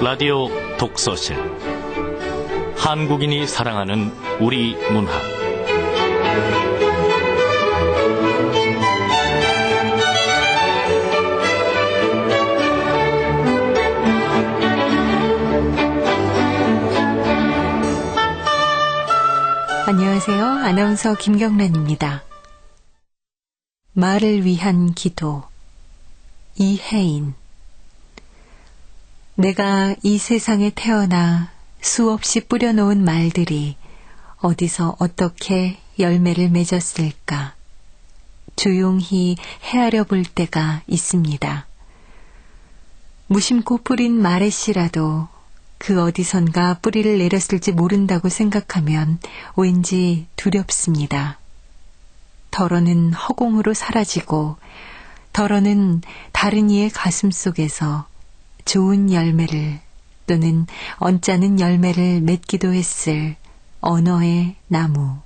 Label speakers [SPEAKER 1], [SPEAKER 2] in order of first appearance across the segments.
[SPEAKER 1] 라디오 독서실 한국인이 사랑하는 우리 문학
[SPEAKER 2] 안녕하세요. 아나운서 김경란입니다. 말을 위한 기도 이혜인. 내가 이 세상에 태어나 수없이 뿌려놓은 말들이 어디서 어떻게 열매를 맺었을까? 조용히 헤아려 볼 때가 있습니다. 무심코 뿌린 말의 씨라도 그 어디선가 뿌리를 내렸을지 모른다고 생각하면 왠지 두렵습니다. 덜어는 허공으로 사라지고 덜어는 다른 이의 가슴 속에서 좋은 열매를 또는 언짢은 열매를 맺기도 했을 언어의 나무.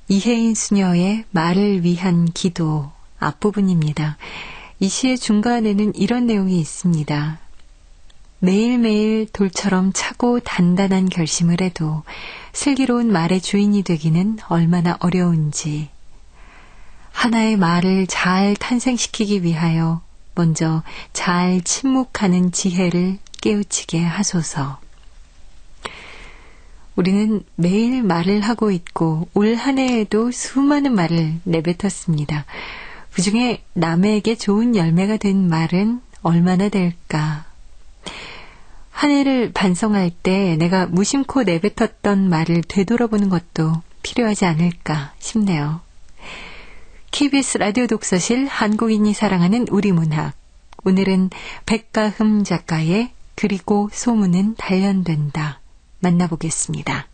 [SPEAKER 2] 이혜인 수녀의 말을 위한 기도 앞부분입니다. 이 시의 중간에는 이런 내용이 있습니다. 매일매일 돌처럼 차고 단단한 결심을 해도 슬기로운 말의 주인이 되기는 얼마나 어려운지, 하나의 말을 잘 탄생시키기 위하여 먼저 잘 침묵하는 지혜를 깨우치게 하소서. 우리는 매일 말을 하고 있고 올 한 해에도 수많은 말을 내뱉었습니다. 그중에 남에게 좋은 열매가 된 말은 얼마나 될까? 한 해를 반성할 때 내가 무심코 내뱉었던 말을 되돌아보는 것도 필요하지 않을까 싶네요. KBS 라디오 독서실 한국인이 사랑하는 우리 문학. 오늘은 백가흠 작가의 그리고 소문은 단련된다. 만나보겠습니다.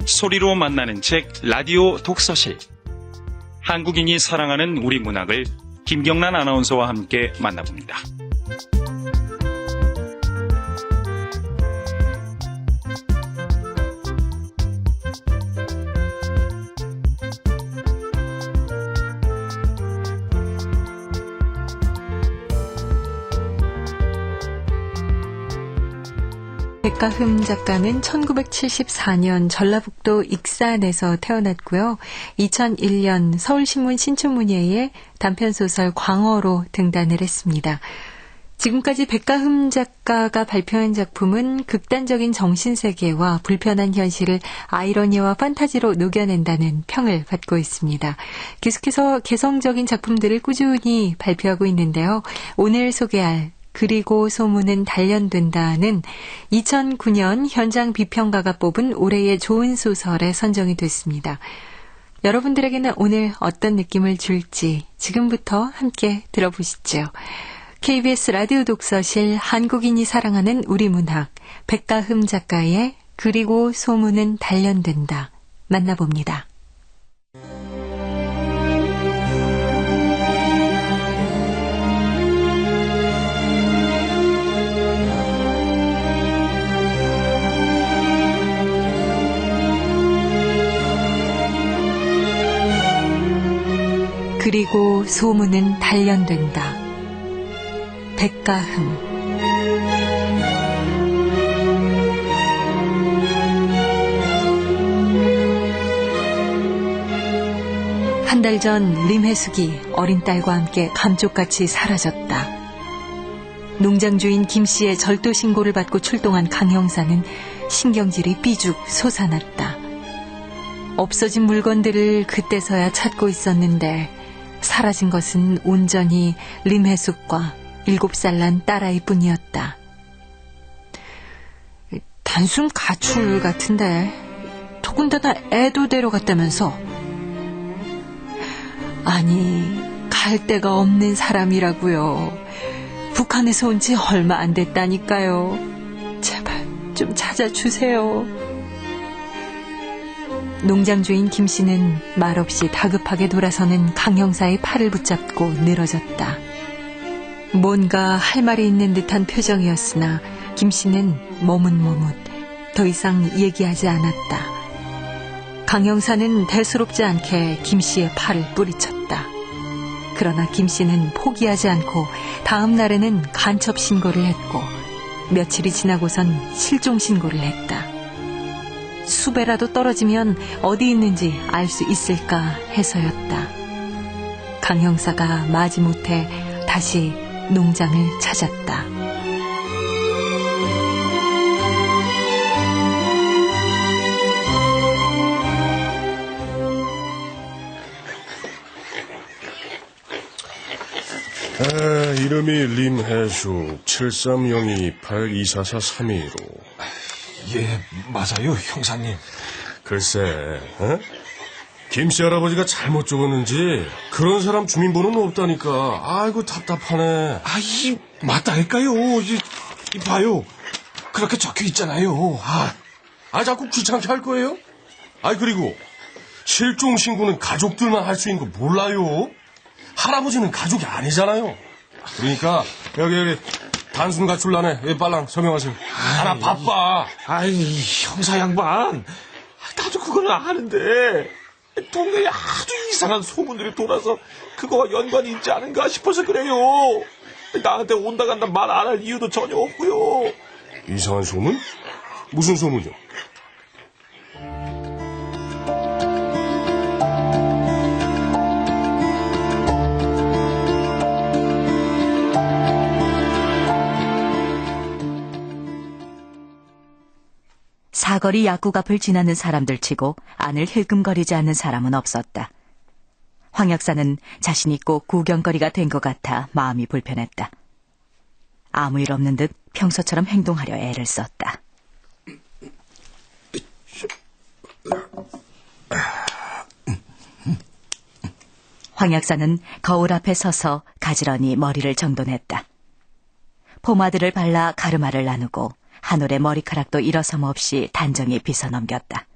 [SPEAKER 3] 소리로 만나는 책 라디오 독서실. 한국인이 사랑하는 우리 문학을 김경란 아나운서와 함께 만나봅니다.
[SPEAKER 2] 백가흠 작가는 1974년 전라북도 익산에서 태어났고요. 2001년 서울신문 신춘문예에 단편소설 광어로 등단을 했습니다. 지금까지 백가흠 작가가 발표한 작품은 극단적인 정신세계와 불편한 현실을 아이러니와 판타지로 녹여낸다는 평을 받고 있습니다. 계속해서 개성적인 작품들을 꾸준히 발표하고 있는데요. 오늘 소개할 그리고 소문은 단련된다는 2009년 현장 비평가가 뽑은 올해의 좋은 소설에 선정이 됐습니다. 여러분들에게는 오늘 어떤 느낌을 줄지 지금부터 함께 들어보시죠. KBS 라디오 독서실 한국인이 사랑하는 우리 문학 백가흠 작가의 그리고 소문은 단련된다. 만나봅니다. 그리고 소문은 단련된다. 백가흠. 한 달 전 림혜숙이 어린 딸과 함께 감쪽같이 사라졌다. 농장 주인 김 씨의 절도 신고를 받고 출동한 강 형사는 신경질이 삐죽 솟아났다. 없어진 물건들을 그때서야 찾고 있었는데 사라진 것은 온전히 림혜숙과 7살 난 딸아이 뿐이었다. 단순 가출 같은데 더군다나 애도 데려갔다면서. 아니, 갈 데가 없는 사람이라고요. 북한에서 온 지 얼마 안 됐다니까요. 제발 좀 찾아주세요. 농장 주인 김 씨는 말없이 다급하게 돌아서는 강 형사의 팔을 붙잡고 늘어졌다. 뭔가 할 말이 있는 듯한 표정이었으나 김씨는 머뭇머뭇 더 이상 얘기하지 않았다. 강 형사는 대수롭지 않게 김씨의 팔을 뿌리쳤다. 그러나 김씨는 포기하지 않고 다음 날에는 간첩 신고를 했고 며칠이 지나고선 실종 신고를 했다. 수배라도 떨어지면 어디 있는지 알 수 있을까 해서였다. 강 형사가 마지못해 다시 농장을 찾았다.
[SPEAKER 4] 이름이 림해숙 7302824432로.
[SPEAKER 5] 예, 맞아요, 형사님.
[SPEAKER 4] 글쎄, 김씨 할아버지가 잘못 적었는지 그런 사람 주민번호는 없다니까. 아이고 답답하네.
[SPEAKER 5] 맞다니까요. 이 봐요. 그렇게 적혀 있잖아요.
[SPEAKER 4] 자꾸 귀찮게 할 거예요? 그리고 실종 신고는 가족들만 할 수 있는 거 몰라요? 할아버지는 가족이 아니잖아요. 그러니까 여기 단순 가출라네. 빨랑 서명하세요. 나 바빠.
[SPEAKER 5] 형사 양반. 나도 그거는 아는데 동네에 아주 이상한 소문들이 돌아서 그거와 연관이 있지 않은가 싶어서 그래요. 나한테 온다 간다 말 안 할 이유도 전혀 없고요.
[SPEAKER 4] 이상한 소문? 무슨 소문이요?
[SPEAKER 6] 사거리 약국 앞을 지나는 사람들 치고 안을 힐끔거리지 않는 사람은 없었다. 황 약사는 자신이 꼭 구경거리가 된 것 같아 마음이 불편했다. 아무 일 없는 듯 평소처럼 행동하려 애를 썼다. 황 약사는 거울 앞에 서서 가지런히 머리를 정돈했다. 포마드를 발라 가르마를 나누고 한 올의 머리카락도 일어섬 없이 단정히 빗어넘겼다.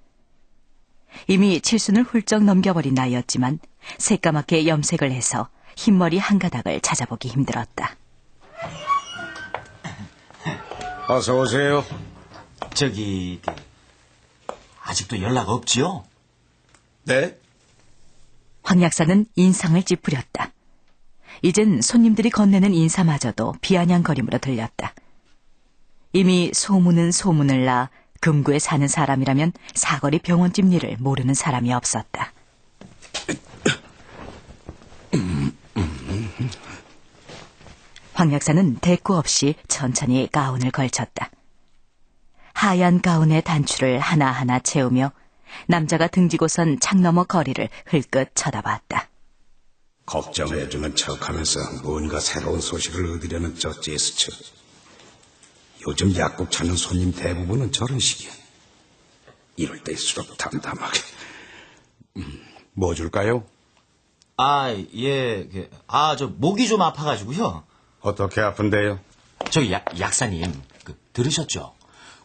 [SPEAKER 6] 이미 칠순을 훌쩍 넘겨버린 나이였지만 새까맣게 염색을 해서 흰머리 한 가닥을 찾아보기 힘들었다.
[SPEAKER 7] 어서 오세요.
[SPEAKER 8] 아직도 연락 없지요?
[SPEAKER 7] 네?
[SPEAKER 6] 황 약사는 인상을 찌푸렸다. 이젠 손님들이 건네는 인사마저도 비아냥거림으로 들렸다. 이미 소문은 소문을 나 금구에 사는 사람이라면 사거리 병원집 일을 모르는 사람이 없었다. 황 약사는 대꾸 없이 천천히 가운을 걸쳤다. 하얀 가운의 단추를 하나하나 채우며 남자가 등지고선 창 너머 거리를 흘끗 쳐다봤다.
[SPEAKER 7] 걱정해주는 척하면서 뭔가 새로운 소식을 얻으려는 저 제스처. 요즘 약국 찾는 손님 대부분은 저런 식이야. 이럴 때일수록 담담하게. 뭐 줄까요?
[SPEAKER 8] 저 목이 좀 아파가지고요.
[SPEAKER 7] 어떻게 아픈데요?
[SPEAKER 8] 저기 약사님, 들으셨죠?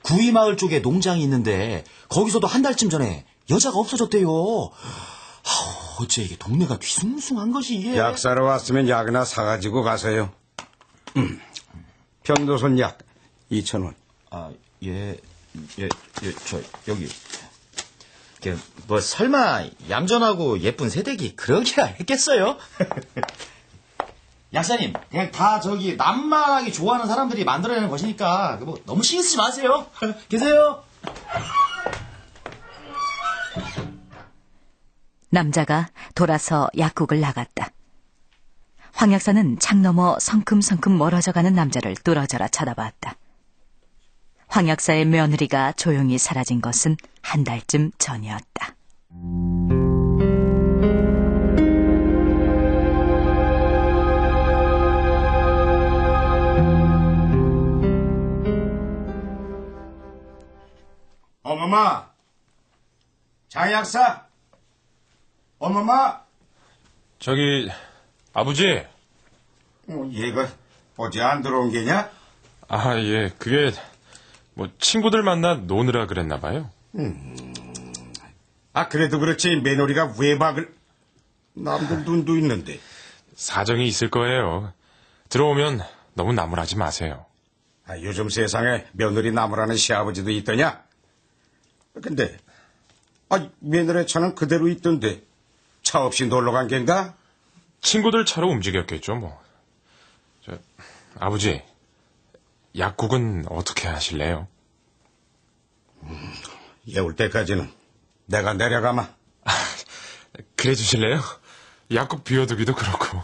[SPEAKER 8] 구이마을 쪽에 농장이 있는데 거기서도 한 달쯤 전에 여자가 없어졌대요. 어째 이게 동네가 뒤숭숭한 것이 이게.
[SPEAKER 7] 약 사러 왔으면 약이나 사가지고 가세요. 편도선 약 2,000원.
[SPEAKER 8] 여기. 설마 얌전하고 예쁜 새댁이 그러기야 했겠어요? 약사님, 그냥 다 남만하게 좋아하는 사람들이 만들어내는 것이니까 너무 신경 쓰지 마세요. 계세요.
[SPEAKER 6] 남자가 돌아서 약국을 나갔다. 황 약사는 창 너머 성큼성큼 멀어져가는 남자를 뚫어져라 쳐다봤다. 황 약사의 며느리가 조용히 사라진 것은 한 달쯤 전이었다.
[SPEAKER 7] 어머마! 장 약사! 어머마!
[SPEAKER 9] 아버지.
[SPEAKER 7] 얘가 어제 안 들어온 게냐?
[SPEAKER 9] 예, 그게 친구들 만나 노느라 그랬나 봐요.
[SPEAKER 7] 그래도 그렇지 며느리가 외박을. 남들 눈도 있는데.
[SPEAKER 9] 사정이 있을 거예요. 들어오면 너무 나무라지 마세요.
[SPEAKER 7] 요즘 세상에 며느리 나무라는 시아버지도 있더냐? 근데 며느리 차는 그대로 있던데 차 없이 놀러 간 겐가?
[SPEAKER 9] 친구들 차로 움직였겠죠, 뭐. 아버지, 약국은 어떻게 하실래요?
[SPEAKER 7] 얘 올 때까지는 내가 내려가마.
[SPEAKER 9] 그래 주실래요? 약국 비워두기도 그렇고.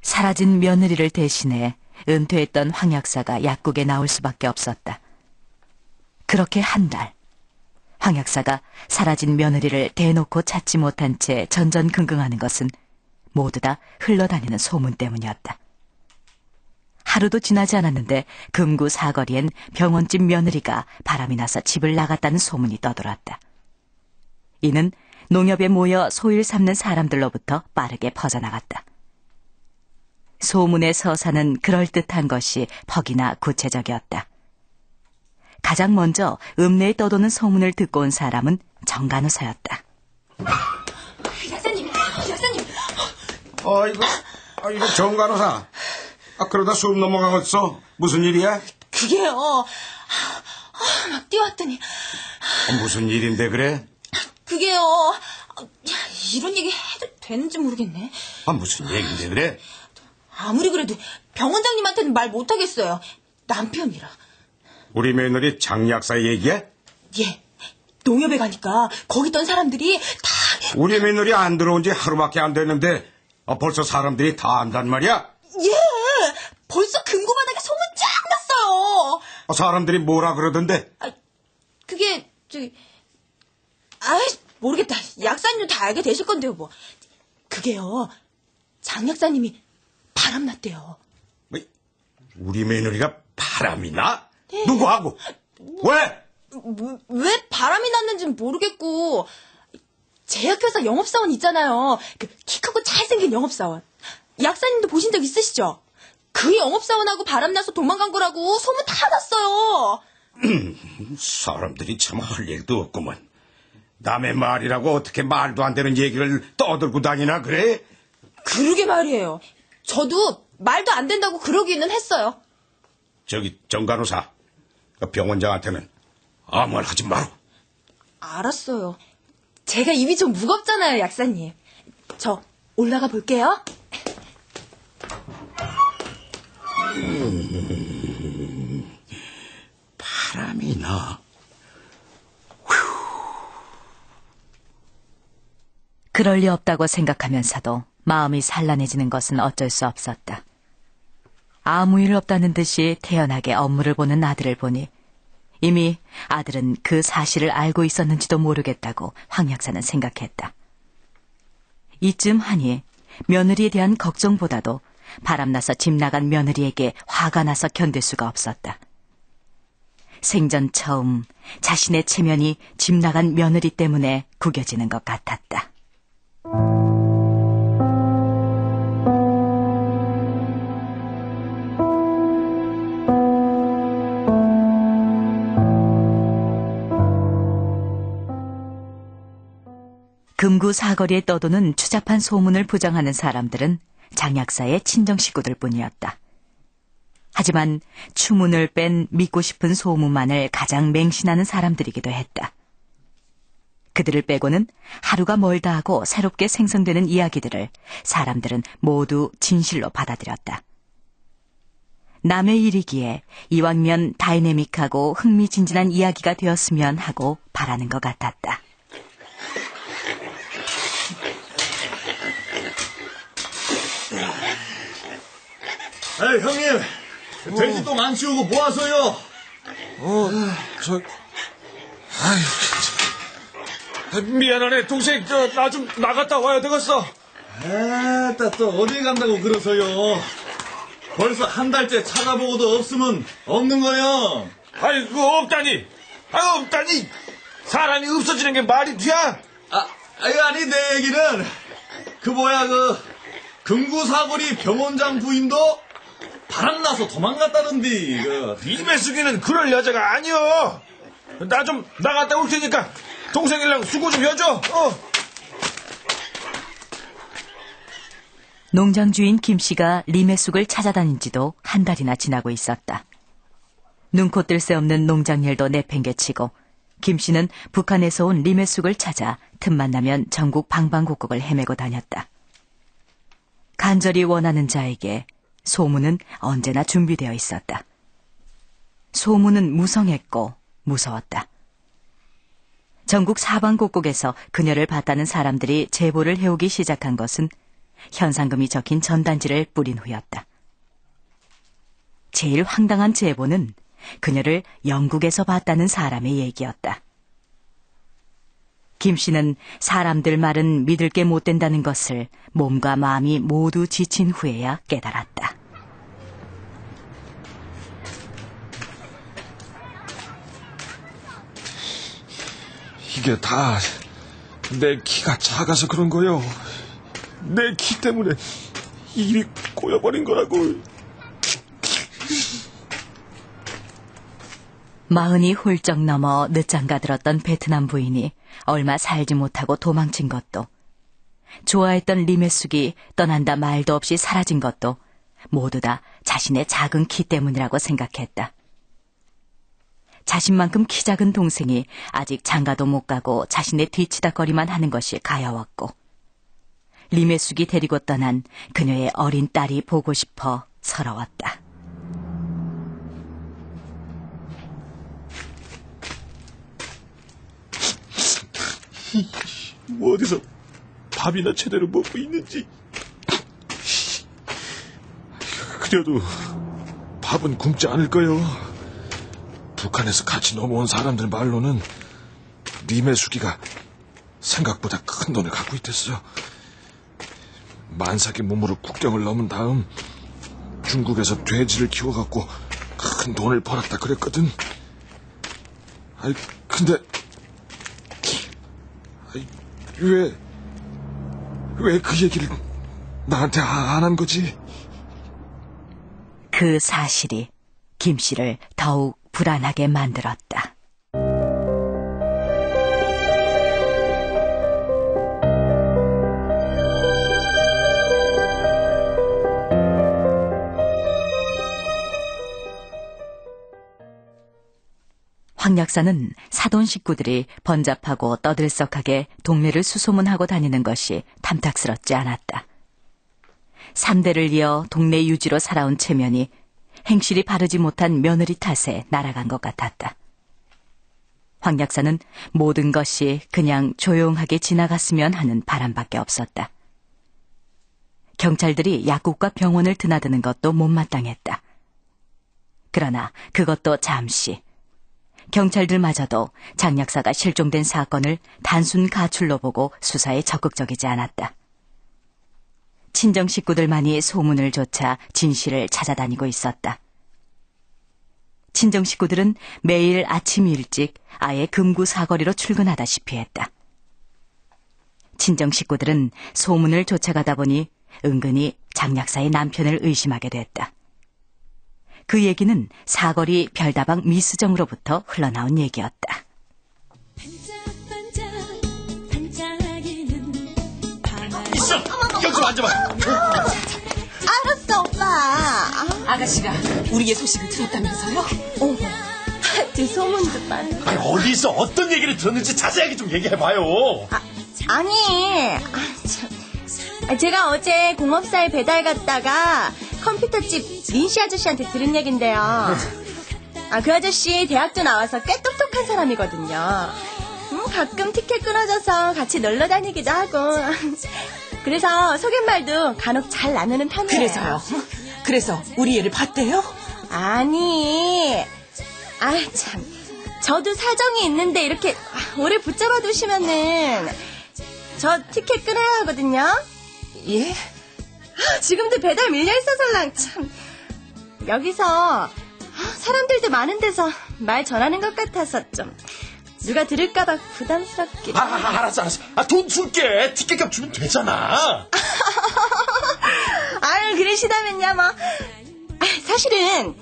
[SPEAKER 6] 사라진 며느리를 대신해 은퇴했던 황 약사가 약국에 나올 수밖에 없었다. 그렇게 한 달, 황 약사가 사라진 며느리를 대놓고 찾지 못한 채 전전긍긍하는 것은 모두 다 흘러다니는 소문 때문이었다. 하루도 지나지 않았는데 금구 사거리엔 병원집 며느리가 바람이 나서 집을 나갔다는 소문이 떠돌았다. 이는 농협에 모여 소일 삼는 사람들로부터 빠르게 퍼져나갔다. 소문의 서사는 그럴듯한 것이 퍽이나 구체적이었다. 가장 먼저 읍내에 떠도는 소문을 듣고 온 사람은 정간호사였다.
[SPEAKER 10] 약사님!
[SPEAKER 7] 이거 정간호사. 그러다 숨 넘어가겠어. 무슨 일이야?
[SPEAKER 10] 그게요. 막 뛰어왔더니.
[SPEAKER 7] 무슨 일인데 그래?
[SPEAKER 10] 그게요. 이런 얘기 해도 되는지 모르겠네.
[SPEAKER 7] 무슨 얘긴데 그래?
[SPEAKER 10] 아무리 그래도 병원장님한테는 말 못하겠어요. 남편이라.
[SPEAKER 7] 우리 며느리 장 약사 얘기야?
[SPEAKER 10] 예. 농협에 가니까 거기 있던 사람들이 다.
[SPEAKER 7] 우리 며느리 안 들어온 지 하루밖에 안 됐는데 벌써 사람들이 다 안단 말이야?
[SPEAKER 10] 예. 벌써 금고바닥에 소문 쫙 났어요.
[SPEAKER 7] 사람들이 뭐라 그러던데?
[SPEAKER 10] 그게 모르겠다. 약사님도 다 알게 되실 건데요, 뭐. 그게요. 장 약사님이 바람났대요.
[SPEAKER 7] 우리 며느리가 바람이 나?
[SPEAKER 10] 네.
[SPEAKER 7] 누구하고? 왜?
[SPEAKER 10] 왜 바람이 났는지는 모르겠고, 제약회사 영업사원 있잖아요. 그 키 크고 잘생긴 영업사원. 약사님도 보신 적 있으시죠? 그 영업사원하고 바람나서 도망간 거라고 소문 다 났어요.
[SPEAKER 7] 사람들이 참 할 일도 없구먼. 남의 말이라고 어떻게 말도 안 되는 얘기를 떠들고 다니나 그래?
[SPEAKER 10] 그러게 말이에요. 저도 말도 안 된다고 그러기는 했어요.
[SPEAKER 7] 저기 정간호사, 병원장한테는 아무 말 하지 마라.
[SPEAKER 10] 알았어요. 제가 입이 좀 무겁잖아요, 약사님. 저 올라가 볼게요.
[SPEAKER 7] 바람이 나.
[SPEAKER 6] 그럴 리 없다고 생각하면서도 마음이 산란해지는 것은 어쩔 수 없었다. 아무 일 없다는 듯이 태연하게 업무를 보는 아들을 보니 이미 아들은 그 사실을 알고 있었는지도 모르겠다고 황 약사는 생각했다. 이쯤 하니 며느리에 대한 걱정보다도 바람나서 집 나간 며느리에게 화가 나서 견딜 수가 없었다. 생전 처음 자신의 체면이 집 나간 며느리 때문에 구겨지는 것 같았다. 금구 사거리에 떠도는 추잡한 소문을 부정하는 사람들은 장 약사의 친정 식구들 뿐이었다. 하지만 추문을 뺀 믿고 싶은 소문만을 가장 맹신하는 사람들이기도 했다. 그들을 빼고는 하루가 멀다 하고 새롭게 생성되는 이야기들을 사람들은 모두 진실로 받아들였다. 남의 일이기에 이왕이면 다이내믹하고 흥미진진한 이야기가 되었으면 하고 바라는 것 같았다.
[SPEAKER 5] 에이, 형님. 돼지똥 안 치우고 뭐 하세요? 미안하네, 동생. 나 좀 나갔다 와야 되겠어. 또 어디 간다고 그러세요? 벌써 한 달째 찾아보고도 없으면 없는 거요. 그거 없다니. 없다니. 사람이 없어지는 게 말이 돼? 아니, 내 얘기는 금구 사거리 병원장 부인도 바람나서 도망갔다던디. 이매숙이는 그럴 여자가 아니여. 나 좀 나갔다 올 테니까 동생이랑 수고 좀 해줘.
[SPEAKER 6] 농장 주인 김 씨가 리메숙을 찾아다닌 지도 한 달이나 지나고 있었다. 눈코 뜰 새 없는 농장일도 내팽개치고 김 씨는 북한에서 온 리메숙을 찾아 틈만 나면 전국 방방곡곡을 헤매고 다녔다. 간절히 원하는 자에게 소문은 언제나 준비되어 있었다. 소문은 무성했고 무서웠다. 전국 사방곡곡에서 그녀를 봤다는 사람들이 제보를 해오기 시작한 것은 현상금이 적힌 전단지를 뿌린 후였다. 제일 황당한 제보는 그녀를 영국에서 봤다는 사람의 얘기였다. 김 씨는 사람들 말은 믿을 게 못 된다는 것을 몸과 마음이 모두 지친 후에야 깨달았다.
[SPEAKER 5] 이게 다 내 키가 작아서 그런 거요. 내 키 때문에 일이 꼬여버린 거라고.
[SPEAKER 6] 40이 훌쩍 넘어 늦장가 들었던 베트남 부인이 얼마 살지 못하고 도망친 것도, 좋아했던 리메숙이 떠난다 말도 없이 사라진 것도 모두 다 자신의 작은 키 때문이라고 생각했다. 자신만큼 키 작은 동생이 아직 장가도 못 가고 자신의 뒤치다거리만 하는 것이 가여웠고, 리메숙이 데리고 떠난 그녀의 어린 딸이 보고 싶어 서러웠다.
[SPEAKER 5] 뭐 어디서 밥이나 제대로 먹고 있는지. 그래도 밥은 굶지 않을 거요. 북한에서 같이 넘어온 사람들 말로는 리메숙이가 생각보다 큰 돈을 갖고 있댔어. 만삭의 몸으로 국경을 넘은 다음 중국에서 돼지를 키워갖고 큰 돈을 벌었다 그랬거든. 아이, 근데 왜 그 얘기를 나한테 안 한 거지?
[SPEAKER 6] 그 사실이 김 씨를 더욱 불안하게 만들었다. 황 약사는 사돈 식구들이 번잡하고 떠들썩하게 동네를 수소문하고 다니는 것이 탐탁스럽지 않았다. 3대를 이어 동네 유지로 살아온 체면이 행실이 바르지 못한 며느리 탓에 날아간 것 같았다. 황 약사는 모든 것이 그냥 조용하게 지나갔으면 하는 바람밖에 없었다. 경찰들이 약국과 병원을 드나드는 것도 못마땅했다. 그러나 그것도 잠시. 경찰들마저도 장 약사가 실종된 사건을 단순 가출로 보고 수사에 적극적이지 않았다. 친정 식구들만이 소문을 조차 진실을 찾아다니고 있었다. 친정 식구들은 매일 아침 일찍 아예 금구 사거리로 출근하다시피 했다. 친정 식구들은 소문을 쫓아가다 보니 은근히 장 약사의 남편을 의심하게 됐다. 그 얘기는 사거리 별다방 미수정으로부터 흘러나온 얘기였다.
[SPEAKER 8] 있어! 여기 좀 앉아봐!
[SPEAKER 10] 알았어, 오빠.
[SPEAKER 11] 아가씨가 우리의 소식을 들었다면서요?
[SPEAKER 10] 제 소문 좀 말.
[SPEAKER 8] 아니, 어디서 어떤 얘기를 들었는지 자세하게 좀 얘기해봐요.
[SPEAKER 10] 제가 어제 공업사에 배달 갔다가 컴퓨터집 민씨 아저씨한테 들은 얘긴데요. 그 아저씨 대학도 나와서 꽤 똑똑한 사람이거든요. 가끔 티켓 끊어져서 같이 놀러 다니기도 하고. 그래서 속임말도 간혹 잘 나누는 편이에요.
[SPEAKER 11] 그래서요? 그래서 우리 애를 봤대요?
[SPEAKER 10] 아니, 저도 사정이 있는데 이렇게 오래 붙잡아 두시면은 저 티켓 끊어야 하거든요.
[SPEAKER 11] 예?
[SPEAKER 10] 지금도 배달 밀려있어서 참. 여기서 사람들도 많은 데서 말 전하는 것 같아서 좀 누가 들을까봐 부담스럽게.
[SPEAKER 8] 알았어. 돈 줄게. 티켓값 주면 되잖아.
[SPEAKER 10] 그러시다면요, 뭐. 사실은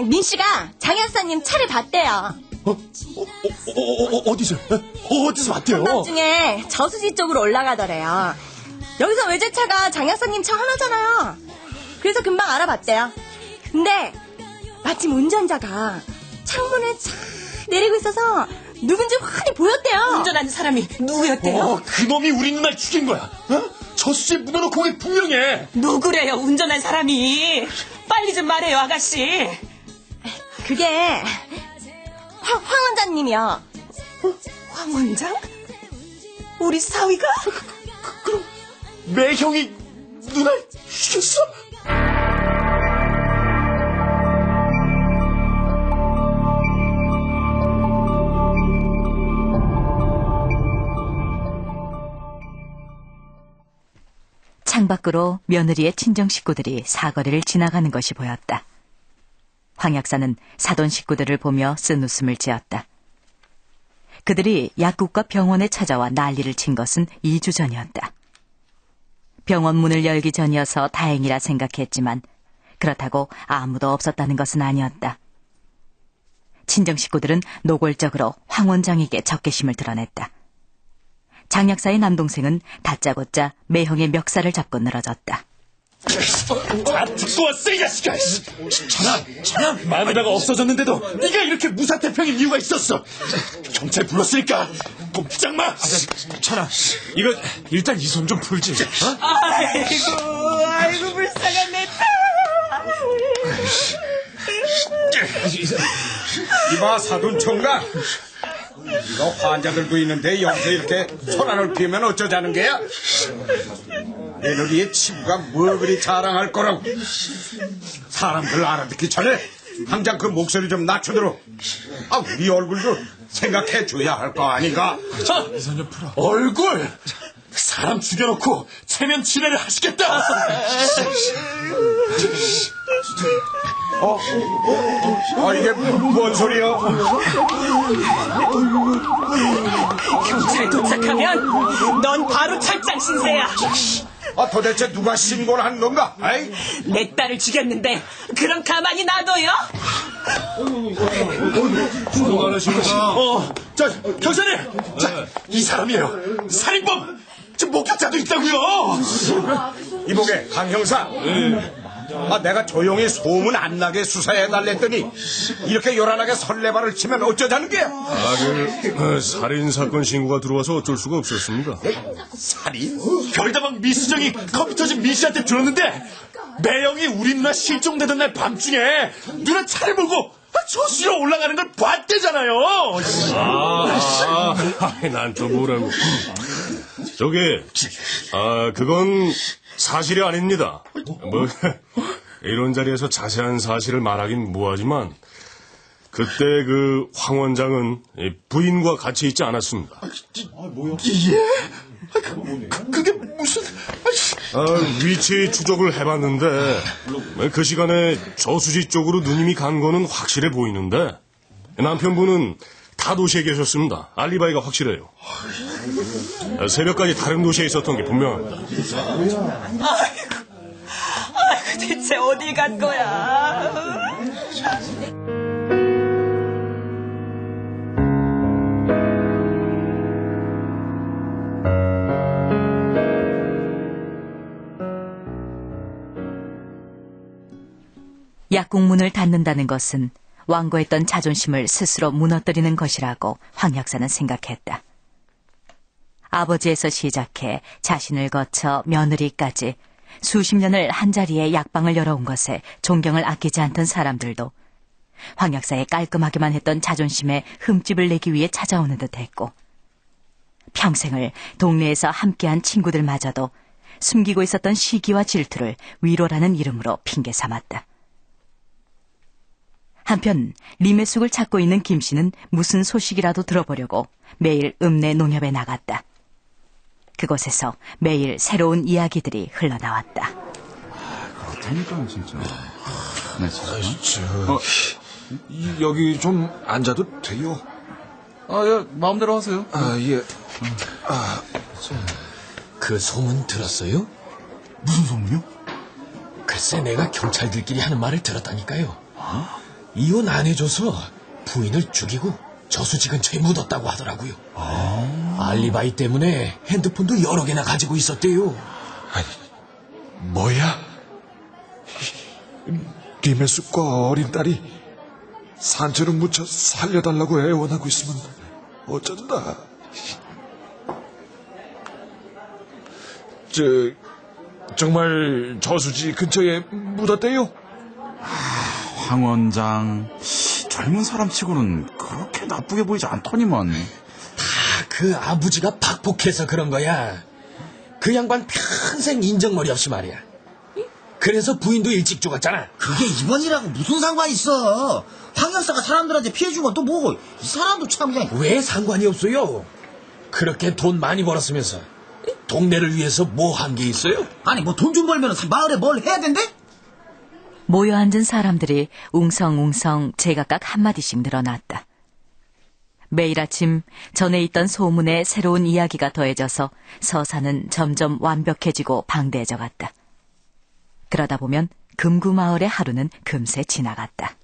[SPEAKER 10] 민씨가 장 약사님 차를 봤대요.
[SPEAKER 8] 어디서 봤대요?
[SPEAKER 10] 한밤중에 저수지 쪽으로 올라가더래요. 여기서 외제차가 장 약사님 차 하나잖아요. 그래서 금방 알아봤대요. 근데 마침 운전자가 창문을 쫙 내리고 있어서 누군지 훤히 보였대요.
[SPEAKER 11] 운전하는 사람이 누구였대요?
[SPEAKER 5] 그놈이 우리 누나를 죽인 거야. 저수지에 묻어놓고 그게 분명해.
[SPEAKER 11] 누구래요, 운전한 사람이? 빨리 좀 말해요, 아가씨.
[SPEAKER 10] 그게 황 원장님이요.
[SPEAKER 11] 황 원장? 우리 사위가?
[SPEAKER 5] 그럼 매형이 누나를 죽였어?
[SPEAKER 6] 창밖으로 며느리의 친정 식구들이 사거리를 지나가는 것이 보였다. 황 약사는 사돈 식구들을 보며 쓴 웃음을 지었다. 그들이 약국과 병원에 찾아와 난리를 친 것은 2주 전이었다. 병원 문을 열기 전이어서 다행이라 생각했지만 그렇다고 아무도 없었다는 것은 아니었다. 친정 식구들은 노골적으로 황 원장에게 적개심을 드러냈다. 장 약사의 남동생은 다짜고짜 매형의 멱살을 잡고 늘어졌다.
[SPEAKER 5] 듣고 왔어, 이 자식아. 전하, 마누라가 없어졌는데도 네가 이렇게 무사태평인 이유가 있었어. 경찰 불렀으니까 꼼짝 마. 전하, 이거 일단 이 손 좀 풀지.
[SPEAKER 11] 아이고 불쌍한 내 딸.
[SPEAKER 7] 이봐, 사돈 총각. 이거 환자들도 있는데 여기서 이렇게 소란을 피우면 어쩌자는 게야? 며느리의 치부가 뭐 그리 자랑할 거라고. 사람들 알아듣기 전에 당장 그 목소리 좀 낮춰들어. 우리 얼굴도 생각해줘야 할 거 아닌가?
[SPEAKER 5] 이손 좀 풀어. 얼굴! 사람 죽여놓고 체면 친해를 하시겠다.
[SPEAKER 7] 이게 뭔 소리야?
[SPEAKER 11] 경찰 도착하면 넌 바로 철장 신세야.
[SPEAKER 7] 도대체 누가 신고를 한 건가?
[SPEAKER 11] 내 딸을 죽였는데 그럼 가만히 놔둬요?
[SPEAKER 4] 수고 많으십니다.
[SPEAKER 5] 경찰님! 이 사람이에요. 살인범! 지금 목격자도 있다고요.
[SPEAKER 7] 이보게, 강 형사. 내가 조용히 소문 안 나게 수사해달랬더니 이렇게 요란하게 설레발을 치면 어쩌자는 게야?
[SPEAKER 4] 살인사건 신고가 들어와서 어쩔 수가 없었습니다.
[SPEAKER 5] 살인? 별다방 미수정이 컴퓨터집 미씨한테 들었는데 매형이 우리 누나 실종되던 날 밤중에 누나 차를 몰고 저수로 올라가는 걸 봤대잖아요.
[SPEAKER 4] 난 또 뭐라고. 그건 사실이 아닙니다. 이런 자리에서 자세한 사실을 말하긴 뭐하지만 그때 그 황 원장은 부인과 같이 있지 않았습니다.
[SPEAKER 5] 그게 무슨...
[SPEAKER 4] 위치 추적을 해봤는데 그 시간에 저수지 쪽으로 누님이 간 거는 확실해 보이는데 남편분은 타 도시에 계셨습니다. 알리바이가 확실해요. 새벽까지 다른 도시에 있었던 게 분명합니다.
[SPEAKER 11] 아이고, 대체 어디 간 거야?
[SPEAKER 6] 약국 문을 닫는다는 것은 완고했던 자존심을 스스로 무너뜨리는 것이라고 황 약사는 생각했다. 아버지에서 시작해 자신을 거쳐 며느리까지 수십 년을 한자리에 약방을 열어온 것에 존경을 아끼지 않던 사람들도 황 약사의 깔끔하기만 했던 자존심에 흠집을 내기 위해 찾아오는 듯했고 평생을 동네에서 함께한 친구들마저도 숨기고 있었던 시기와 질투를 위로라는 이름으로 핑계 삼았다. 한편 리메숙을 찾고 있는 김 씨는 무슨 소식이라도 들어보려고 매일 읍내 농협에 나갔다. 그곳에서 매일 새로운 이야기들이 흘러나왔다.
[SPEAKER 12] 그렇다니까 진짜. 여기 좀 앉아도 돼요? 마음대로 하세요. 예.
[SPEAKER 13] 그 소문 들었어요?
[SPEAKER 12] 무슨 소문이요?
[SPEAKER 13] 글쎄 내가 경찰들끼리 하는 말을 들었다니까요. 이혼 안 해줘서 부인을 죽이고 저수지 근처에 묻었다고 하더라고요. 알리바이 때문에 핸드폰도 여러 개나 가지고 있었대요.
[SPEAKER 12] 뭐야? 리메숙과 어린 딸이
[SPEAKER 5] 산채로 묻혀 살려달라고 애원하고 있으면 어쩐다. 정말 저수지 근처에 묻었대요?
[SPEAKER 12] 황 원장, 젊은 사람 치고는 그렇게 나쁘게 보이지 않더니만.
[SPEAKER 13] 그 아버지가 박복해서 그런 거야. 그 양반 평생 인정머리 없이 말이야. 그래서 부인도 일찍 죽었잖아.
[SPEAKER 8] 그게 이번이라고 무슨 상관이 있어. 황 역사가 사람들한테 피해 준 건 또 뭐고. 이 사람도 참 그냥.
[SPEAKER 13] 왜 상관이 없어요? 그렇게 돈 많이 벌었으면서 동네를 위해서 뭐 한 게 있어요?
[SPEAKER 8] 아니 뭐 돈 좀 벌면 마을에 뭘 해야 된대?
[SPEAKER 6] 모여 앉은 사람들이 웅성웅성 제각각 한마디씩 늘어났다. 매일 아침 전에 있던 소문에 새로운 이야기가 더해져서 서사는 점점 완벽해지고 방대해져 갔다. 그러다 보면 금구마을의 하루는 금세 지나갔다.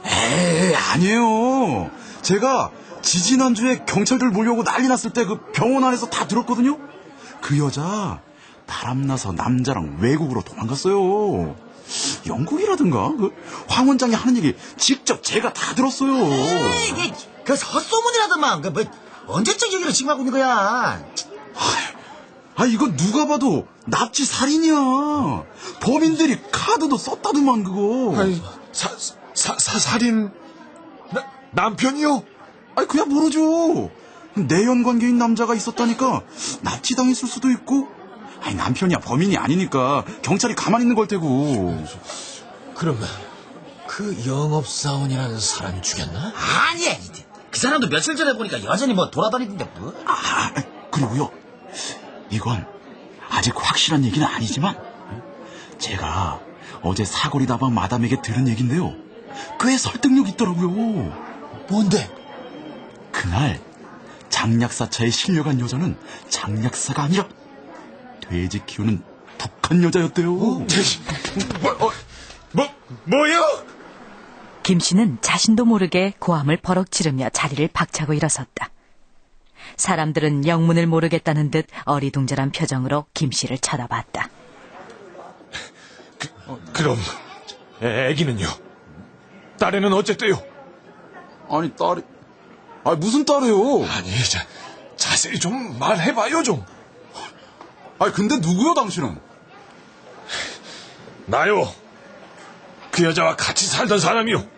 [SPEAKER 12] 에이, 아니에요. 제가 지지난주에 경찰들 몰려오고 난리 났을 때 그 병원 안에서 다 들었거든요. 그 여자 바람나서 남자랑 외국으로 도망갔어요. 영국이라든가. 황 원장이 하는 얘기 직접 제가 다 들었어요.
[SPEAKER 8] 이게 그 헛소문이라더만. 그 뭐 언제적 얘기를 지금 하고 있는 거야.
[SPEAKER 12] 이거 누가 봐도 납치 살인이야. 범인들이 카드도 썼다더만 그거.
[SPEAKER 5] 살인 남편이요?
[SPEAKER 12] 그야 모르죠. 내연 관계인 남자가 있었다니까 납치당했을 수도 있고. 남편이야 범인이 아니니까 경찰이 가만히 있는 걸 테고.
[SPEAKER 13] 그럼 그 영업사원이라는 사람이 죽였나?
[SPEAKER 8] 아니야. 그 사람도 며칠 전에 보니까 여전히 뭐 돌아다니던데 뭐.
[SPEAKER 12] 그리고요, 이건 아직 확실한 얘기는 아니지만 제가 어제 사거리 다방 마담에게 들은 얘긴데요, 꽤 설득력 있더라고요.
[SPEAKER 13] 뭔데?
[SPEAKER 12] 그날 장약사차에 실려간 여자는 장약사가 아니라 돼지 키우는 북한 여자였대요.
[SPEAKER 5] 뭐요?
[SPEAKER 6] 김 씨는 자신도 모르게 고함을 버럭 지르며 자리를 박차고 일어섰다. 사람들은 영문을 모르겠다는 듯 어리둥절한 표정으로 김 씨를 쳐다봤다.
[SPEAKER 5] 그럼 애기는요? 딸애는 어쨌대요?
[SPEAKER 12] 아니 딸이... 무슨 딸이요?
[SPEAKER 5] 아니 자세히 좀 말해봐요 좀.
[SPEAKER 12] 근데 누구요 당신은?
[SPEAKER 5] 나요. 그 여자와 같이 살던 사람이요.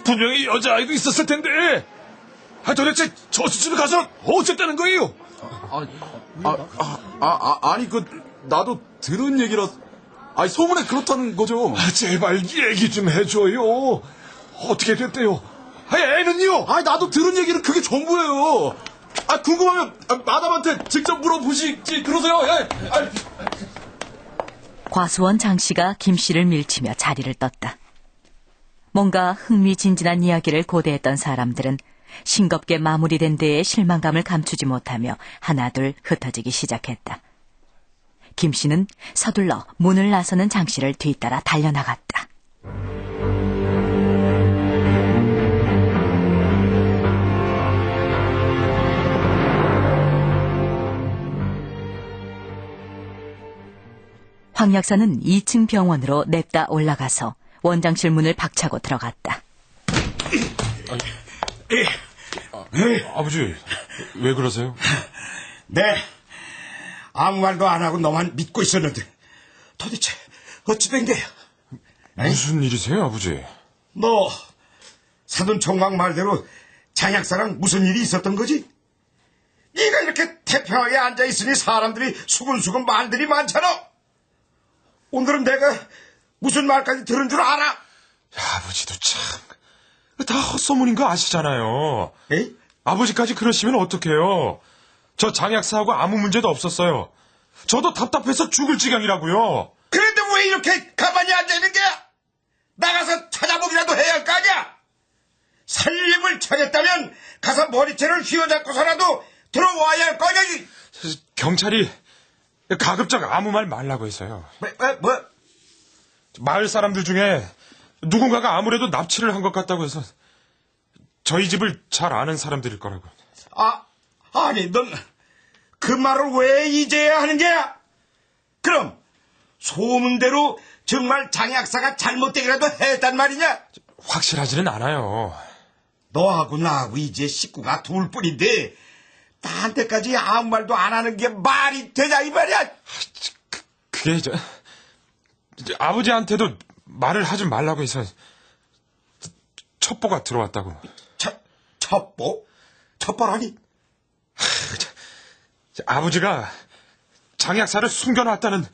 [SPEAKER 5] 분명히 여자아이도 있었을 텐데 도대체 저수지로 가서 어쨌다는 거예요?
[SPEAKER 12] 아니 나도 들은 얘기라. 소문에 그렇다는 거죠.
[SPEAKER 5] 제발 얘기 좀 해줘요. 어떻게 됐대요? 애는요?
[SPEAKER 12] 나도 들은 얘기는 그게 전부예요. 궁금하면 마담한테 직접 물어보시지. 그러세요.
[SPEAKER 6] 과수원 장 씨가 김 씨를 밀치며 자리를 떴다. 뭔가 흥미진진한 이야기를 고대했던 사람들은 싱겁게 마무리된 데에 실망감을 감추지 못하며 하나둘 흩어지기 시작했다. 김 씨는 서둘러 문을 나서는 장 씨를 뒤따라 달려나갔다. 황 약사는 2층 병원으로 냅다 올라가서 원장실 문을 박차고 들어갔다.
[SPEAKER 9] 아버지, 왜 그러세요?
[SPEAKER 7] 네, 아무 말도 안 하고 너만 믿고 있었는데 도대체 어찌 된 게야?
[SPEAKER 9] 무슨 일이세요, 아버지?
[SPEAKER 7] 너 사돈 총각 말대로 장약사랑 무슨 일이 있었던 거지? 네가 이렇게 대표하에 앉아있으니 사람들이 수근수근 말들이 많잖아. 오늘은 내가 무슨 말까지 들은 줄 알아?
[SPEAKER 9] 아버지도 참, 다 헛소문인 거 아시잖아요.
[SPEAKER 7] 에이?
[SPEAKER 9] 아버지까지 그러시면 어떡해요? 저 장약사하고 아무 문제도 없었어요. 저도 답답해서 죽을 지경이라고요.
[SPEAKER 7] 그런데 왜 이렇게 가만히 앉아있는 게야? 나가서 찾아보기라도 해야 할 거 아니야? 살림을 차렸다면 가서 머리채를 휘어잡고서라도 들어와야 할 거 아니야?
[SPEAKER 9] 경찰이 가급적 아무 말 말라고 해서요.
[SPEAKER 7] 뭐?
[SPEAKER 9] 마을 사람들 중에 누군가가 아무래도 납치를 한 것 같다고 해서 저희 집을 잘 아는 사람들일 거라고.
[SPEAKER 7] 아니 넌 그 말을 왜 이제야 하는 게야? 그럼 소문대로 정말 장약사가 잘못되기라도 했단 말이냐?
[SPEAKER 9] 확실하지는 않아요.
[SPEAKER 7] 너하고 나하고 이제 식구가 둘뿐인데 나한테까지 아무 말도 안 하는 게 말이 되냐 이 말이야.
[SPEAKER 9] 그게 이제 아버지한테도 말을 하지 말라고 해서 첩보가 들어왔다고.
[SPEAKER 7] 첩보? 첩보라니?
[SPEAKER 9] 아버지가 장약사를 숨겨놨다는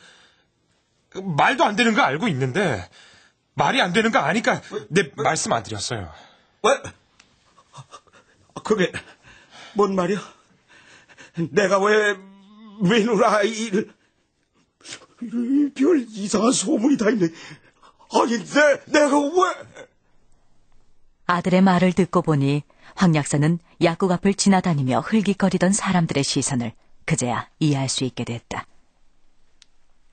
[SPEAKER 9] 말도 안 되는 거 알고 있는데 말이 안 되는 거 아니까 내 말씀 안 드렸어요.
[SPEAKER 7] 왜? 그게 뭔 말이야? 내가 왜 며느라이를 별 이상한 소문이 다 있네. 아니 내가 왜?
[SPEAKER 6] 아들의 말을 듣고 보니 황 약사는 약국 앞을 지나다니며 흘깃거리던 사람들의 시선을 그제야 이해할 수 있게 됐다.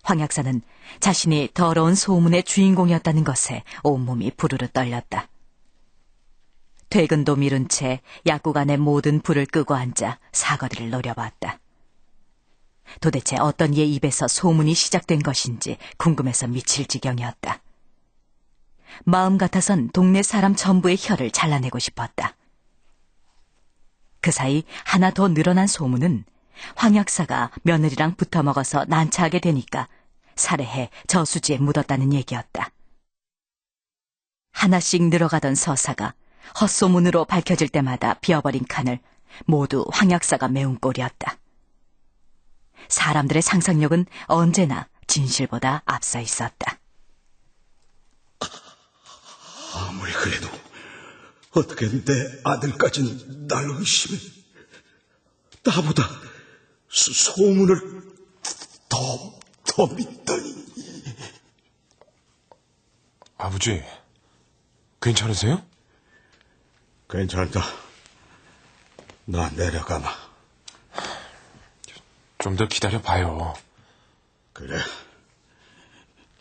[SPEAKER 6] 황 약사는 자신이 더러운 소문의 주인공이었다는 것에 온몸이 부르르 떨렸다. 퇴근도 미룬 채 약국 안의 모든 불을 끄고 앉아 사거리를 노려봤다. 도대체 어떤 이의 입에서 소문이 시작된 것인지 궁금해서 미칠 지경이었다. 마음 같아선 동네 사람 전부의 혀를 잘라내고 싶었다. 그 사이 하나 더 늘어난 소문은 황 약사가 며느리랑 붙어먹어서 난처하게 되니까 살해해 저수지에 묻었다는 얘기였다. 하나씩 늘어가던 서사가 헛소문으로 밝혀질 때마다 비어버린 칸을 모두 황 약사가 메운 꼴이었다. 사람들의 상상력은 언제나 진실보다 앞서 있었다.
[SPEAKER 7] 아무리 그래도 어떻게 내 아들까지는 날 의심해. 나보다 소문을 더 믿다니.
[SPEAKER 9] 아버지, 괜찮으세요?
[SPEAKER 7] 괜찮다. 나 내려가마.
[SPEAKER 9] 좀 더 기다려봐요.
[SPEAKER 7] 그래,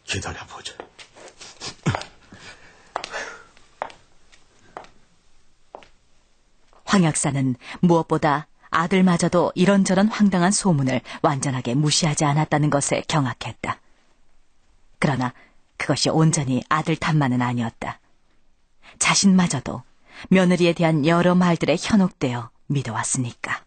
[SPEAKER 7] 기다려보자.
[SPEAKER 6] 황 약사는 무엇보다 아들마저도 이런저런 황당한 소문을 완전하게 무시하지 않았다는 것에 경악했다. 그러나 그것이 온전히 아들 탓만은 아니었다. 자신마저도 며느리에 대한 여러 말들에 현혹되어 믿어왔으니까.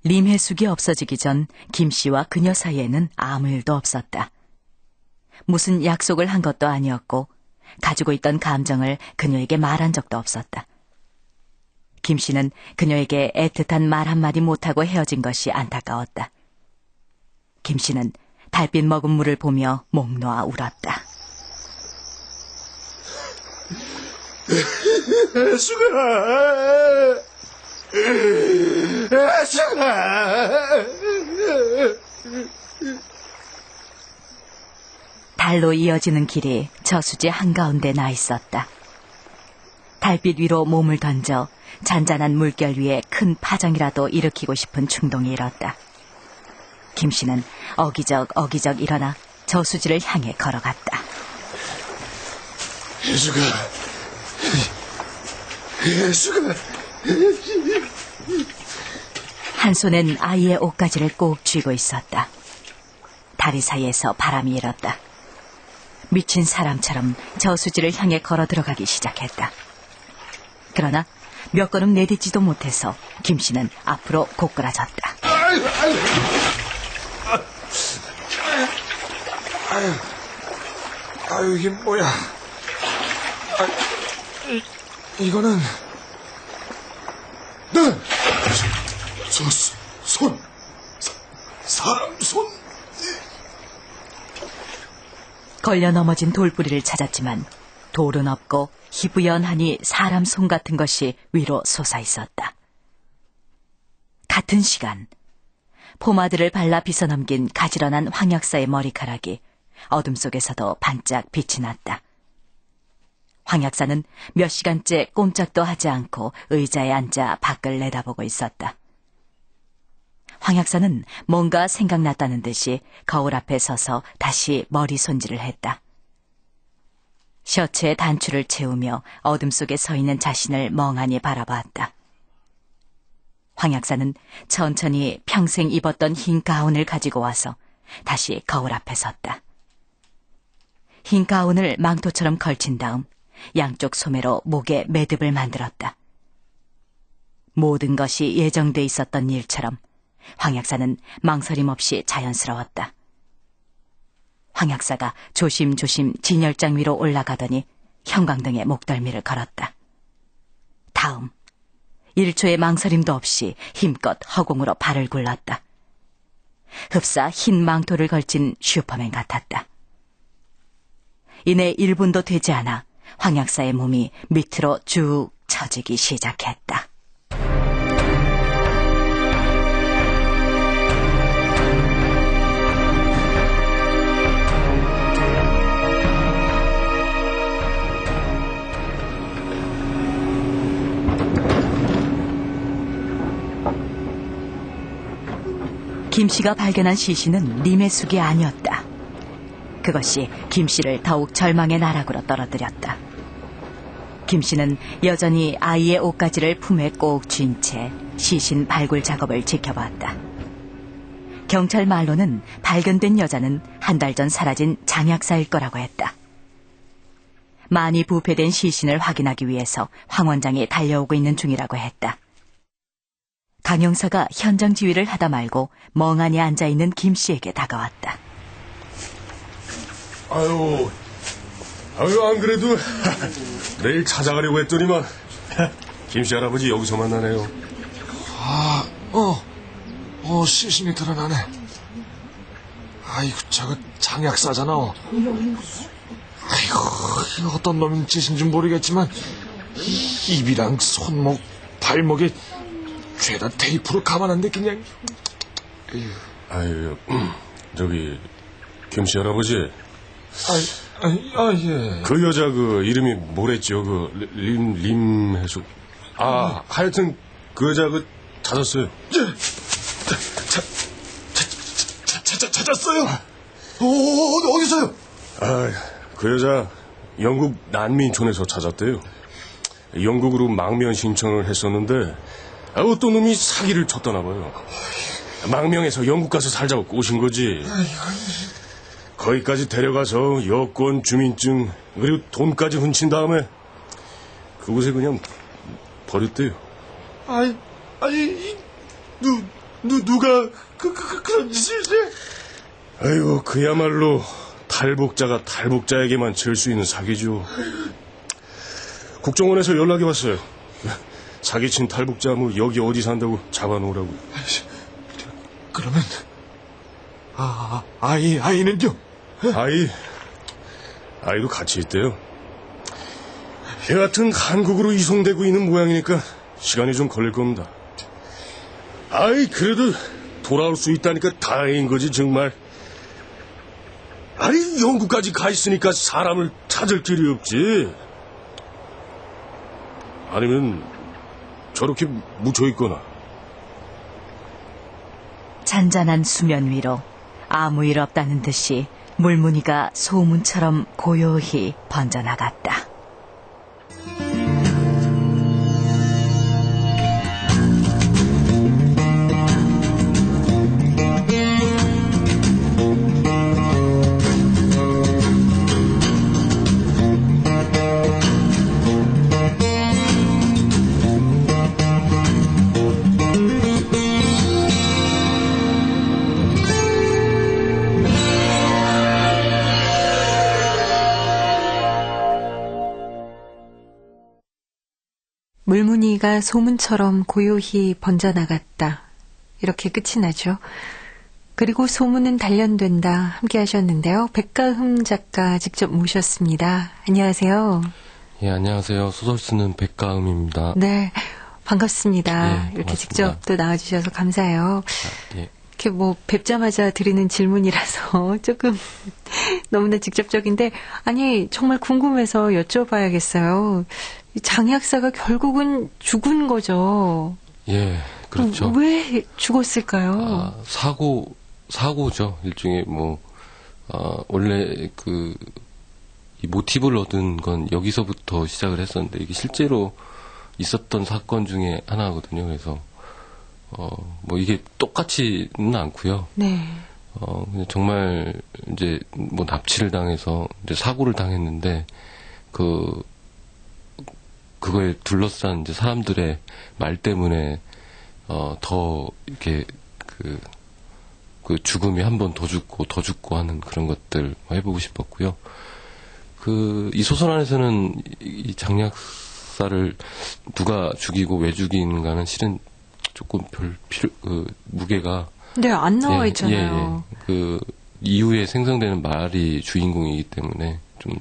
[SPEAKER 6] 림혜숙이 없어지기 전 김 씨와 그녀 사이에는 아무 일도 없었다. 무슨 약속을 한 것도 아니었고 가지고 있던 감정을 그녀에게 말한 적도 없었다. 김 씨는 그녀에게 애틋한 말 한마디 못하고 헤어진 것이 안타까웠다. 김 씨는 달빛 머금 물을 보며 목 놓아 울었다.
[SPEAKER 7] 혜숙아,
[SPEAKER 6] 달로 이어지는 길이 저수지 한가운데 나 있었다. 달빛 위로 몸을 던져 잔잔한 물결 위에 큰 파장이라도 일으키고 싶은 충동이 일었다. 김 씨는 어기적 일어나 저수지를 향해 걸어갔다.
[SPEAKER 7] 혜숙아,
[SPEAKER 6] 한 손엔 아이의 옷가지를 꼭 쥐고 있었다. 다리 사이에서 바람이 일었다. 미친 사람처럼 저수지를 향해 걸어 들어가기 시작했다. 그러나 몇 걸음 내딛지도 못해서 김 씨는 앞으로 고꾸라졌다.
[SPEAKER 5] 아유, 이게 뭐야? 이거는
[SPEAKER 7] 사람 손.
[SPEAKER 6] 걸려 넘어진 돌부리를 찾았지만 돌은 없고 희부연하니 사람 손 같은 것이 위로 솟아 있었다. 같은 시간 포마드를 발라 빗어넘긴 가지런한 황 약사의 머리카락이 어둠 속에서도 반짝 빛이 났다. 황 약사는 몇 시간째 꼼짝도 하지 않고 의자에 앉아 밖을 내다보고 있었다. 황 약사는 뭔가 생각났다는 듯이 거울 앞에 서서 다시 머리 손질을 했다. 셔츠에 단추를 채우며 어둠 속에 서 있는 자신을 멍하니 바라보았다. 황 약사는 천천히 평생 입었던 흰 가운을 가지고 와서 다시 거울 앞에 섰다. 흰 가운을 망토처럼 걸친 다음 양쪽 소매로 목에 매듭을 만들었다. 모든 것이 예정돼 있었던 일처럼 황 약사는 망설임 없이 자연스러웠다. 황 약사가 조심조심 진열장 위로 올라가더니 형광등에 목덜미를 걸었다. 다음 1초의 망설임도 없이 힘껏 허공으로 발을 굴렀다. 흡사 흰 망토를 걸친 슈퍼맨 같았다. 이내 1분도 되지 않아 황 약사의 몸이 밑으로 쭉 처지기 시작했다. 김 씨가 발견한 시신은 님의 숙이 아니었다. 그것이 김 씨를 더욱 절망의 나락으로 떨어뜨렸다. 김 씨는 여전히 아이의 옷가지를 품에 꼭 쥔 채 시신 발굴 작업을 지켜봤다. 경찰 말로는 발견된 여자는 한 달 전 사라진 장약사일 거라고 했다. 많이 부패된 시신을 확인하기 위해서 황 원장이 달려오고 있는 중이라고 했다. 강 형사가 현장 지휘를 하다 말고 멍하니 앉아있는 김 씨에게 다가왔다.
[SPEAKER 4] 아유, 안 그래도 내일 찾아가려고 했더니만 김씨 할아버지 여기서 만나네요.
[SPEAKER 5] 시신이 드러나네. 아이고, 저거 장약사잖아. 아이고, 어떤 놈인 짓인지 모르겠지만 입이랑 손목, 발목에 죄다 테이프로 감아놨는데 그냥.
[SPEAKER 4] 아유, 저기 김씨 할아버지.
[SPEAKER 5] 예.
[SPEAKER 4] 그 여자 이름이 뭐랬죠? 림 해서. 하여튼 그 여자 찾았어요.
[SPEAKER 5] 찾았어요? 어디서요?
[SPEAKER 4] 그 여자 영국 난민촌에서 찾았대요. 영국으로 망명 신청을 했었는데 어떤 놈이 사기를 쳤더나 봐요. 망명해서 영국 가서 살자고 꼬신 거지. 거기까지 데려가서 여권, 주민증, 그리고 돈까지 훔친 다음에 그곳에 그냥 버렸대요.
[SPEAKER 5] 누가 그런 짓을 해?
[SPEAKER 4] 아이고, 그야말로 탈북자가 탈북자에게만 질 수 있는 사기죠. 국정원에서 연락이 왔어요. 사기친 탈북자 여기 어디 산다고 잡아놓으라고.
[SPEAKER 5] 그러면 아이는요?
[SPEAKER 4] 아이도 같이 있대요. 여하튼 한국으로 이송되고 있는 모양이니까 시간이 좀 걸릴 겁니다. 그래도 돌아올 수 있다니까 다행인 거지 정말. 영국까지 가 있으니까 사람을 찾을 길이 없지. 아니면 저렇게 묻혀있거나.
[SPEAKER 6] 잔잔한 수면 위로 아무 일 없다는 듯이 물무늬가 소문처럼 고요히 번져나갔다.
[SPEAKER 2] 물무늬가 소문처럼 고요히 번져나갔다. 이렇게 끝이 나죠. 그리고 소문은 단련된다. 함께 하셨는데요. 백가흠 작가 직접 모셨습니다. 안녕하세요.
[SPEAKER 14] 예, 안녕하세요. 소설 쓰는 백가흠입니다.
[SPEAKER 2] 네, 반갑습니다.
[SPEAKER 14] 예,
[SPEAKER 2] 이렇게
[SPEAKER 14] 고맙습니다.
[SPEAKER 2] 직접 또 나와주셔서 감사해요.
[SPEAKER 14] 예.
[SPEAKER 2] 이렇게 뵙자마자 드리는 질문이라서 조금 너무나 직접적인데, 정말 궁금해서 여쭤봐야겠어요. 장약사가 결국은 죽은 거죠.
[SPEAKER 14] 예, 그렇죠.
[SPEAKER 2] 왜 죽었을까요?
[SPEAKER 14] 사고죠. 일종의 원래 이 모티브를 얻은 건 여기서부터 시작을 했었는데 이게 실제로 있었던 사건 중에 하나거든요. 그래서 뭐 이게 똑같지는 않고요.
[SPEAKER 2] 네.
[SPEAKER 14] 정말 이제 뭐 납치를 당해서 이제 사고를 당했는데 그거에 둘러싼 이제 사람들의 말 때문에 더 이렇게 그 죽음이 한 번 더 죽고 하는 그런 것들 해보고 싶었고요. 이 소설 안에서는 이 장약사를 누가 죽이고 왜 죽이는가는 실은 조금 무게가.
[SPEAKER 2] 네, 안 나와 있잖아요.
[SPEAKER 14] 그 이후에 생성되는 말이 주인공이기 때문에 좀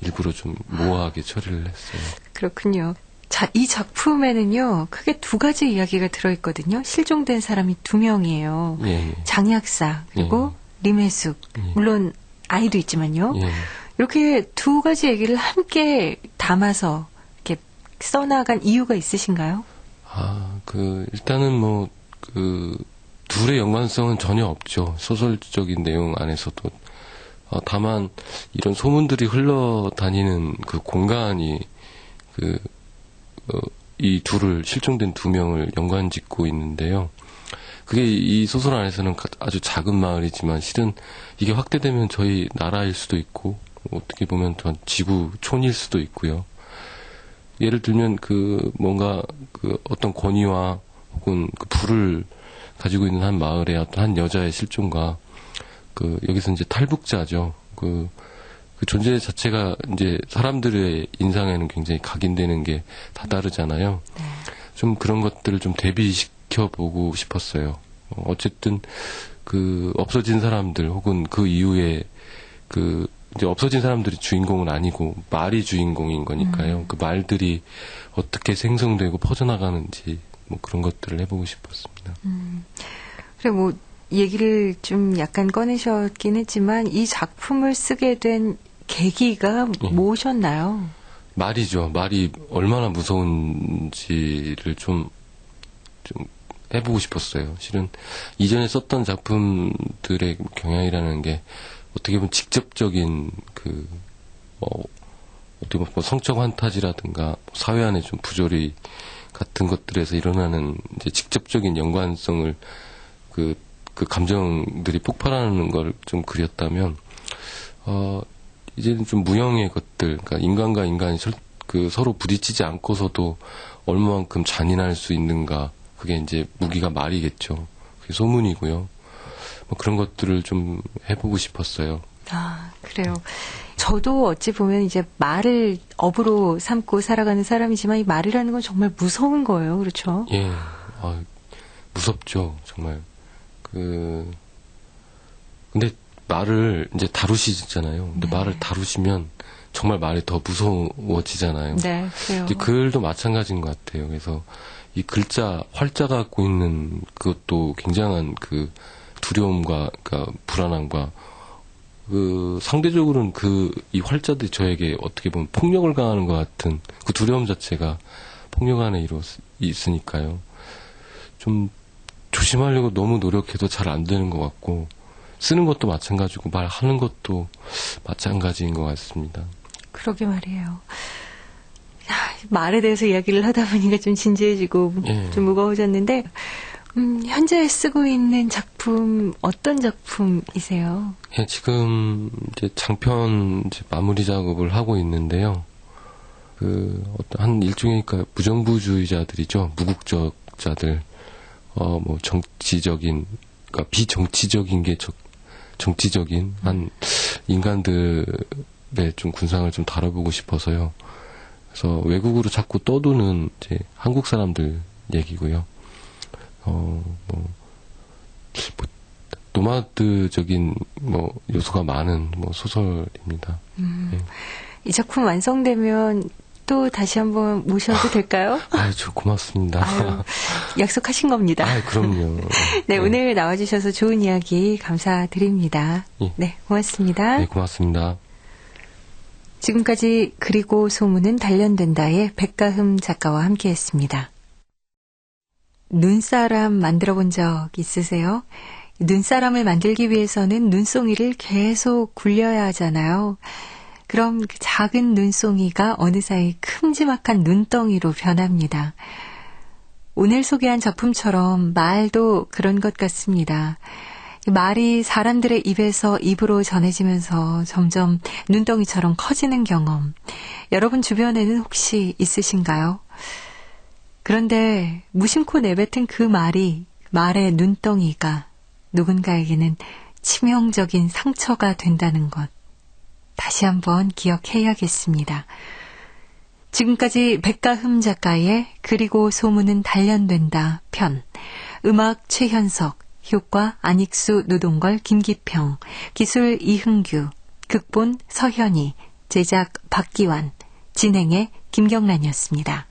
[SPEAKER 14] 일부러 좀 모호하게 처리를 했어요.
[SPEAKER 2] 그렇군요. 자, 이 작품에는요, 크게 두 가지 이야기가 들어있거든요. 실종된 사람이 2명이에요.
[SPEAKER 14] 예.
[SPEAKER 2] 장약사, 그리고 림혜숙. 물론 아이도 있지만요.
[SPEAKER 14] 예.
[SPEAKER 2] 이렇게 두 가지 얘기를 함께 담아서 이렇게 써나간 이유가 있으신가요?
[SPEAKER 14] 일단은 둘의 연관성은 전혀 없죠. 소설적인 내용 안에서도. 다만, 이런 소문들이 흘러다니는 그 공간이, 이 실종된 2명을 연관 짓고 있는데요. 그게 이 소설 안에서는 아주 작은 마을이지만 실은 이게 확대되면 저희 나라일 수도 있고, 어떻게 보면 전 지구 촌일 수도 있고요. 예를 들면 뭔가 어떤 권위와 혹은 부를 가지고 있는 한 마을의 어떤 한 여자의 실종과 여기서 이제 탈북자죠. 그 존재 자체가 이제 사람들의 인상에는 굉장히 각인되는 게 다 다르잖아요.
[SPEAKER 2] 네.
[SPEAKER 14] 좀 그런 것들을 좀 대비시켜 보고 싶었어요. 어쨌든 없어진 사람들 혹은 그 이후에 이제 없어진 사람들이 주인공은 아니고 말이 주인공인 거니까요. 그 말들이 어떻게 생성되고 퍼져나가는지 뭐 그런 것들을 해보고 싶었습니다.
[SPEAKER 2] 그래 얘기를 좀 약간 꺼내셨긴 했지만 이 작품을 쓰게 된 계기가 무엇이었나요?
[SPEAKER 14] 말이죠. 말이 얼마나 무서운지를 좀 해보고 싶었어요. 실은 이전에 썼던 작품들의 경향이라는 게 어떻게 보면 직접적인 어떻게 보면 성적 환타지라든가 사회 안의 좀 부조리 같은 것들에서 일어나는 이제 직접적인 연관성을 그 감정들이 폭발하는 걸 좀 그렸다면 이제는 좀 무형의 것들, 그러니까 인간과 인간이 서로 부딪히지 않고서도 얼마만큼 잔인할 수 있는가, 그게 이제 무기가 말이겠죠. 그게 소문이고요. 뭐 그런 것들을 좀 해보고 싶었어요.
[SPEAKER 2] 그래요. 저도 어찌 보면 이제 말을 업으로 삼고 살아가는 사람이지만 이 말이라는 건 정말 무서운 거예요. 그렇죠?
[SPEAKER 14] 예. 무섭죠. 정말. 근데 말을 이제 다루시잖아요. 근데 말을 다루시면 정말 말이 더 무서워지잖아요.
[SPEAKER 2] 네, 그래요.
[SPEAKER 14] 이제 글도 마찬가지인 것 같아요. 그래서 이 활자가 갖고 있는 그것도 굉장한 두려움과, 불안함과, 상대적으로는 이 활자들이 저에게 어떻게 보면 폭력을 가하는 것 같은 그 두려움 자체가 폭력 안에 있으니까요. 좀 조심하려고 너무 노력해도 잘 안 되는 것 같고, 쓰는 것도 마찬가지고, 말하는 것도 마찬가지인 것 같습니다.
[SPEAKER 2] 그러게 말이에요. 말에 대해서 이야기를 하다 보니까 좀 진지해지고, 좀 무거워졌는데, 현재 쓰고 있는 작품, 어떤 작품이세요?
[SPEAKER 14] 예, 지금 이제 장편 마무리 작업을 하고 있는데요. 한 일종의 무정부주의자들이죠. 무국적자들. 정치적인, 그러니까 비정치적인 게 정치적인 한 인간들의 좀 군상을 좀 다뤄보고 싶어서요. 그래서 외국으로 자꾸 떠도는 이제 한국 사람들 얘기고요. 노마드적인 요소가 많은 소설입니다. 네.
[SPEAKER 2] 이 작품 완성되면 또 다시 한번 모셔도 될까요?
[SPEAKER 14] 저 고맙습니다.
[SPEAKER 2] 약속하신 겁니다.
[SPEAKER 14] 그럼요.
[SPEAKER 2] 네, 오늘 나와주셔서 좋은 이야기 감사드립니다. 네, 고맙습니다.
[SPEAKER 14] 네, 고맙습니다.
[SPEAKER 2] 지금까지 그리고 소문은 단련된다의 백가흠 작가와 함께했습니다. 눈사람 만들어 본 적 있으세요? 눈사람을 만들기 위해서는 눈송이를 계속 굴려야 하잖아요. 그럼 그 작은 눈송이가 어느 사이 큼지막한 눈덩이로 변합니다. 오늘 소개한 작품처럼 말도 그런 것 같습니다. 말이 사람들의 입에서 입으로 전해지면서 점점 눈덩이처럼 커지는 경험. 여러분 주변에는 혹시 있으신가요? 그런데 무심코 내뱉은 그 말이, 말의 눈덩이가 누군가에게는 치명적인 상처가 된다는 것. 다시 한번 기억해야겠습니다. 지금까지 백가흠 작가의 그리고 소문은 단련된다 편, 음악 최현석, 효과 안익수, 노동걸, 김기평, 기술 이흥규, 극본 서현희, 제작 박기환, 진행의 김경란이었습니다.